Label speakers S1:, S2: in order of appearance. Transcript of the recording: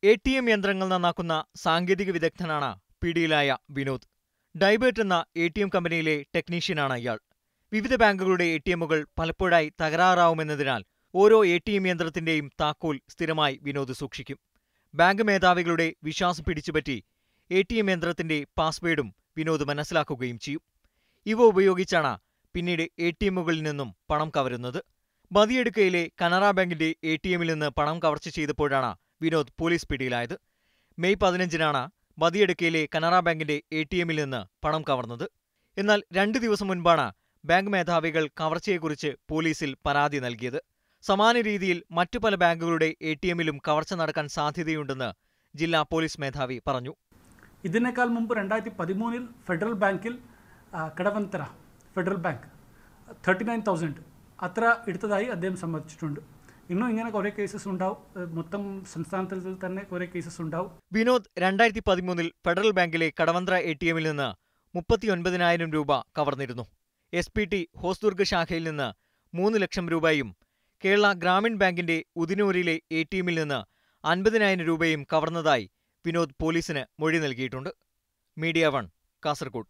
S1: ATM യന്ത്രങ്ങൾ നന്നാക്കുന്ന സാങ്കേതിക വിദഗ്ധനാണ് പിടിയിലായ വിനോദ്. ഡൈബേർട്ട് എന്ന ATM കമ്പനിയിലെ ടെക്നീഷ്യനാണ് ഇയാൾ. വിവിധ ബാങ്കുകളുടെ ATMകൾ പലപ്പോഴായി തകരാറാവുമെന്നതിനാൽ ഓരോ ATM യന്ത്രത്തിന്റെയും താക്കോൽ സ്ഥിരമായി വിനോദ് സൂക്ഷിക്കും. ബാങ്ക് മേധാവികളുടെ വിശ്വാസം പിടിച്ചുപറ്റി ATM യന്ത്രത്തിന്റെ പാസ്വേഡും വിനോദ് മനസ്സിലാക്കുകയും ചെയ്യും. ഇവ ഉപയോഗിച്ചാണ് പിന്നീട് ATMകളിൽ നിന്നും പണം കവരുന്നത്. ബദിയടുക്കയിലെ കനറ ബാങ്കിന്റെ ATMൽ നിന്ന് പണം കവർച്ച ചെയ്തപ്പോഴാണ് വിനോദ് പോലീസ് പിടിയിലായത്. മെയ് 15-നാണ് ബദിയടുക്കയിലെ കനറ ബാങ്കിന്റെ ATMൽ നിന്ന് പണം കവർന്നത്. എന്നാൽ 2 ദിവസം മുൻപാണ് ബാങ്ക് മേധാവികൾ കവർച്ചയെക്കുറിച്ച് പോലീസിൽ പരാതി നൽകിയത്. സമാന രീതിയിൽ മറ്റു പല ബാങ്കുകളുടെ ATMലും കവർച്ച നടക്കാൻ സാധ്യതയുണ്ടെന്ന് ജില്ലാ പോലീസ് മേധാവി പറഞ്ഞു.
S2: ഇതിനേക്കാൾ മുമ്പ് 2013-ൽ ഫെഡറൽ ബാങ്കിൽ കടവന്തര ഫെഡറൽ ബാങ്ക് 39,000 അത്ര എടുത്തതായി അദ്ദേഹം സമ്മതിച്ചിട്ടുണ്ട്. ഇന്നും ഇങ്ങനെ കുറേ കേസസ് ഉണ്ടാവും. മൊത്തം സംസ്ഥാനത്തിൽ തന്നെ കുറേ കേസസ് ഉണ്ടാവും.
S1: വിനോദ് 2013-ൽ ഫെഡറൽ ബാങ്കിലെ കടവന്ത്ര ATMൽ നിന്ന് 39,000 രൂപ കവർന്നിരുന്നു. SPT ഹോസ്ദുർഗ് ശാഖയിൽ നിന്ന് 3 ലക്ഷം രൂപയും കേരള ഗ്രാമീൺ ബാങ്കിന്റെ ഉദിനൂരിലെ ATMൽ നിന്ന് 50,000 രൂപയും കവർന്നതായി വിനോദ് പോലീസിന് മൊഴി നൽകിയിട്ടുണ്ട്. മീഡിയ 1 കാസർഗോഡ്.